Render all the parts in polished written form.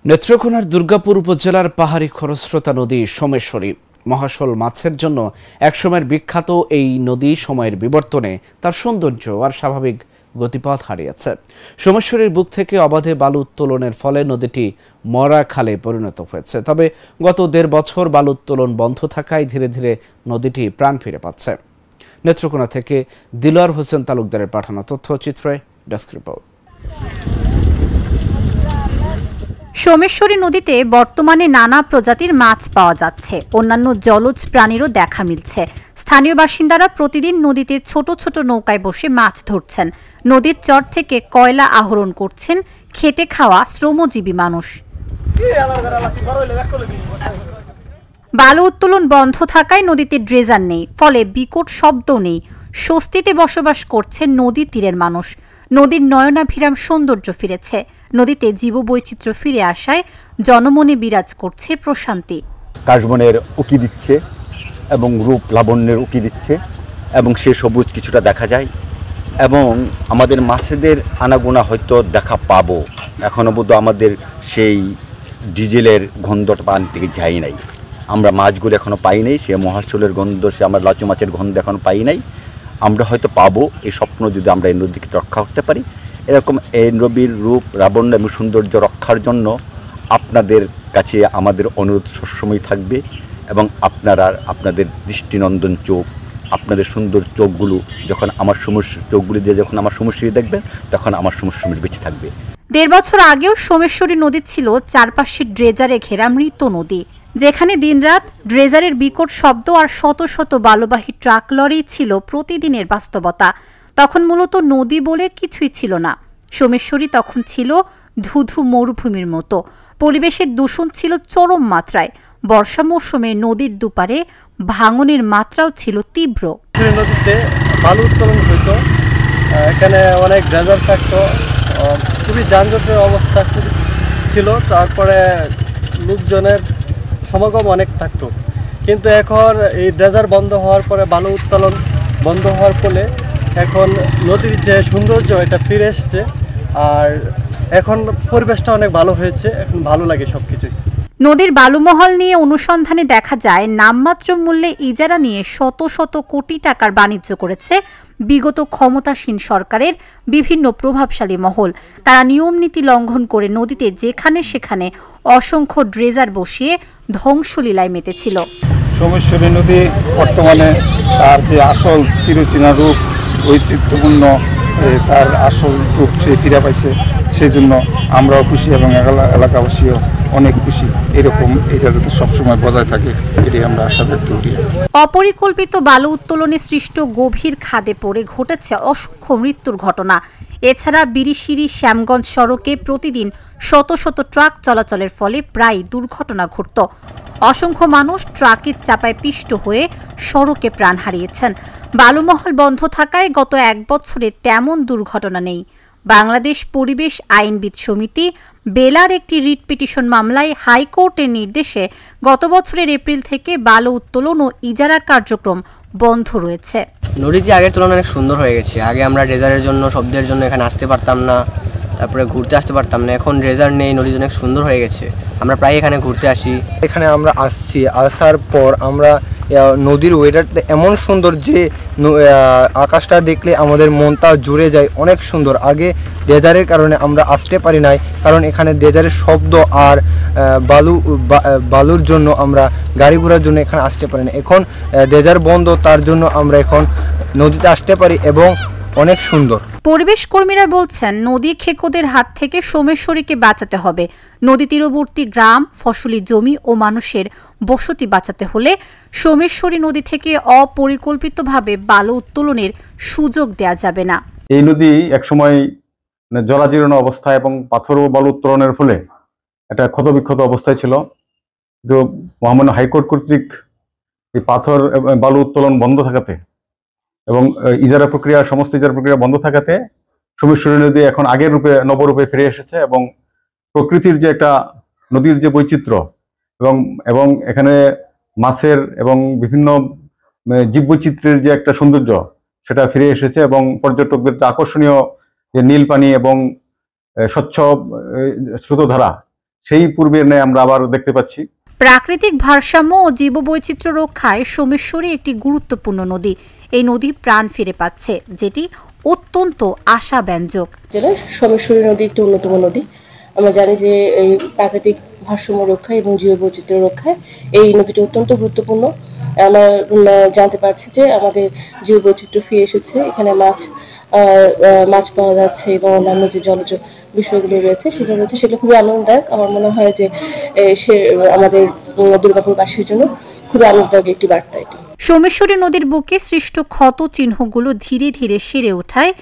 নেত্রকোনার দুর্গাপুর উপজেলার পাহাড়ি খরস্রোতা নদী সোমেশ্বরী মহাশোল মাছের জন্য একসময়ের বিখ্যাত এই নদী সময়ের বিবর্তনে তার সৌন্দর্য আর স্বাভাবিক গতিপথ হারিয়েছে। সোমেশ্বরীর বুক থেকে অবাধে বালু উত্তোলনের ফলে নদীটি মরা খালে পরিণত হয়েছে। তবে গত ১.৫ বছর বালু উত্তোলন বন্ধ থাকায় ধীরে ধীরে নদীটি প্রাণ ফিরে পাচ্ছে। নেত্রকোনা থেকে দিলওয়ার হোসেন তালুকদারের পাঠানো তথ্যচিত্রে ডেস্ক রিপোর্ট। সোমেশ্বরী নদীতে বর্তমানে নানা প্রজাতির মাছ পাওয়া যাচ্ছে, অন্যান্য জলজ প্রাণীরও দেখা মিলছে। স্থানীয় বাসিন্দারা প্রতিদিন নদীতে ছোট ছোট নৌকায় বসে মাছ ধরছেন। নদীর চর থেকে কয়লা আহরণ করছেন খেটে খাওয়া শ্রমজীবী মানুষ। বালু উত্তোলন বন্ধ থাকায় নদীতে ড্রেজার নেই, ফলে বিকট শব্দ নেই। স্বস্তিতে বসবাস করছে নদী তীরের মানুষ। নদীর নয়নাভিরাম সৌন্দর্য ফিরেছে। নদীতে জীববৈচিত্র্য ফিরে আসায় জনমনে বিরাজ করছে প্রশান্তি। কাশবনের উকি দিচ্ছে এবং রূপ লাবণ্যের উকি দিচ্ছে এবং সে সবুজ কিছুটা দেখা যায় এবং আমাদের মাছেদের আনাগোনা হয়তো দেখা পাবো। এখনও বোধ আমাদের সেই ডিজেলের গন্ধটা পান থেকে যাই নাই, আমরা মাছগুলো এখনও পাই নাই, সে মহাশোলের গন্ধ, সে আমরা লাচু মাছের গন্ধ এখনও পাই নাই। আমরা হয়তো পাবো এই স্বপ্ন যদি আমরা এই নদীকে রক্ষা করতে পারি। এরকম এই নদীর রূপ লাবণ্য এবং সৌন্দর্য রক্ষার জন্য আপনাদের কাছে আমাদের অনুরোধ সবসময় থাকবে এবং আপনারা আপনাদের দৃষ্টিনন্দন চোখ, আপনাদের সুন্দর চোখগুলো যখন আমার চোখগুলি দিয়ে যখন আমার সমস্যা দেখবেন তখন আমার সমস্যা বেঁচে থাকবে। ১.৫ বছর আগেও সোমেশ্বরী নদী ছিল চারপাশে ড্রেজারে ঘেরা মৃত নদী, যেখানে দিনরাত ড্রেজারের বিকট শব্দ আর শত শত বালুবাহী ট্রাক লরি ছিল প্রতিদিনের বাস্তবতা। তখন মূলত নদী বলে কিছুই ছিল না। সোমেশ্বরী তখন ছিল ধুধু মরুভূমির মতো। পরিবেশের দূষণ ছিল চরম মাত্রায়। বর্ষা মৌসুমে নদীর দুপারে ভাঙনের মাত্রাও ছিল তীব্র। নদীতে বালু উত্তোলন হইতো, এখানে অনেক ড্রেজার থাকতো, খুবই যানজটের অবস্থা ছিল। তারপরে লোকজনের সমাগম অনেক থাকতো, কিন্তু এখন এই ড্রেজার বন্ধ হওয়ার পরে, বালু উত্তোলন বন্ধ হওয়ার ফলে এখন নদীর যে সৌন্দর্য এটা ফিরে এসেছে। আর এখন পরিবেশটা অনেক ভালো হয়েছে, এখন ভালো লাগে সব কিছুই। নদীর বালুমহল নিয়ে অনুসন্ধানে দেখা যায় নামমাত্র মূল্যে ইজারা নিয়ে শত শত কোটি টাকার বাণিজ্য করেছে বিগত ক্ষমতাসীন সরকারের বিভিন্ন প্রভাবশালী মহল। তারা নিয়মনীতি লঙ্ঘন করে নদীতে যেখানে সেখানে অসংখ্য ড্রেজার বসিয়ে ধ্বংসলীলায় মেতেছিল। সোমেশ্বরী নদী বর্তমানে তার যে আসল চিরচেনা রূপ, ঐতিহ্যপূর্ণ তার আসল রূপ সে ফিরে পাইছে। সেই জন্য আমরাও খুশি এবং এলাকাবাসীও অনেক খুশি। এরকম এটা যাতে সবসময় বজায় থাকে এটাই আমরা আশা ব্যক্ত করি। অপরিকল্পিত বালু উত্তোলনে সৃষ্ট গভীর খাদে পড়ে ঘটেছে অসংখ্য মৃত্যুর ঘটনা। এছাড়া বিরিশিরি শ্যামগঞ্জ সড়কে প্রতিদিন শত শত ট্রাক চলাচলের ফলে প্রায় দুর্ঘটনা ঘটত। অসংখ্য মানুষ ট্রাকের চাপায় পিষ্ট হয়ে সড়কে প্রাণ হারিয়েছেন। বালুমহল বন্ধ থাকায় গত ১ বছরে তেমন দুর্ঘটনা নেই। বাংলাদেশ পরিবেশ আইনবিদ সমিতি বেলার একটি রিট পিটিশন মামলায় হাইকোর্টের নির্দেশে গত বছরের এপ্রিল থেকে বালু উত্তোলন ও ইজারা কার্যক্রম বন্ধ রয়েছে। নদীটি আগের তুলনায় অনেক সুন্দর হয়ে গেছে। আগে আমরা ড্রেজারের জন্য, শব্দের জন্য এখানে আসতে পারতাম না, তারপরে ঘুরতে আসতে পারতাম না। এখন ড্রেজার নেই, নদী অনেক সুন্দর হয়ে গেছে। আমরা প্রায় এখানে ঘুরতে আসি। এখানে আমরা আসার পর আমরা নদীর ওয়েদারটা এমন সুন্দর যে আকাশটা দেখলে আমাদের মনটা জুড়ে যায়, অনেক সুন্দর। আগে ড্রেজারের কারণে আমরা আসতে পারি নাই, কারণ এখানে ড্রেজারের শব্দ আর বালুর জন্য আমরা গাড়ি ঘোড়ার জন্য এখানে আসতে পারি না। এখন ড্রেজার বন্ধ, তার জন্য আমরা এখন নদীতে আসতে পারি এবং অনেক সুন্দর। পরিবেশ কর্মীরা বলছেন নদী খেকোদের হাত থেকে সোমেশ্বরীকে বাঁচাতে হবে। নদী তীরবর্তী গ্রাম, ফসলি জমি ও মানুষের বসতি বাঁচাতে হলে সোমেশ্বরী নদী থেকে অপরিকল্পিতভাবে বালু উত্তোলনের সুযোগ দেয়া যাবে না। এই নদী একসময় জরাজীর্ণ অবস্থায় এবং পাথর ও বালু উত্তোলনের ফলে একটা ক্ষতবিক্ষত অবস্থায় ছিল। তো মহামান্য হাইকোর্ট কর্তৃক এই পাথর বালু উত্তোলন বন্ধ থাকাতে এবং সমস্ত ইজারা প্রক্রিয়া বন্ধ থাকাতে সোমেশ্বরী নদী এখন আগের রূপে, নবরূপে ফিরে এসেছে এবং প্রকৃতির যে একটা নদীর যে বৈচিত্র্য এবং এখানে মাছের এবং বিভিন্ন জীববৈচিত্র্যের যে একটা সৌন্দর্য সেটা ফিরে এসেছে এবং পর্যটকদের যে আকর্ষণীয় যে নীল পানি এবং স্বচ্ছ স্রোতধারা সেই পূর্বের ন্যায় আমরা আবার দেখতে পাচ্ছি। প্রাকৃতিক ভারসাম্য ও জীববৈচিত্র্য রক্ষায় সোমেশ্বরী একটি গুরুত্বপূর্ণ নদী। এই নদী প্রাণ ফিরে পাচ্ছে, যেটি অত্যন্ত আশাব্যঞ্জক। জেলার সোমেশ্বরী নদী একটি অন্যতম নদী। আমরা জানি যে এই প্রাকৃতিক ভারসাম্য রক্ষায় এবং জীববৈচিত্র্য রক্ষায় এই নদীটি অত্যন্ত গুরুত্বপূর্ণ। আমরা জানতে পারছি যে আমাদের জীববৈচিত্র্য ফিরে এসেছে, এখানে মাছ পাওয়া যাচ্ছে এবং অন্যান্য যে জলজ বিষয়গুলো রয়েছে সেগুলো খুবই আনন্দদায়ক। আমার মনে হয় যে সে আমাদের দুর্গাপুরবাসীর জন্য খুবই আনন্দদায়ক একটি বার্তা এটি। সোমেশ্বরী নদীর বুকে সৃষ্ট ক্ষত চিহ্নগুলো ধীরে ধীরে সেরে ওঠায়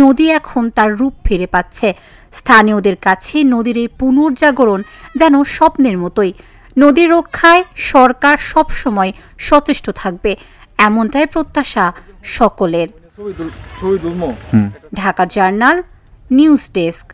নদী এখন তার রূপ ফিরে পাচ্ছে। স্থানীয়দের কাছে নদীর এই পুনর্জাগরণ যেন স্বপ্নের মতোই। নদী রক্ষায় সরকার সবসময় সচেষ্ট থাকবে, এমনটাই প্রত্যাশা সকলের। Dhaka journal, news desk.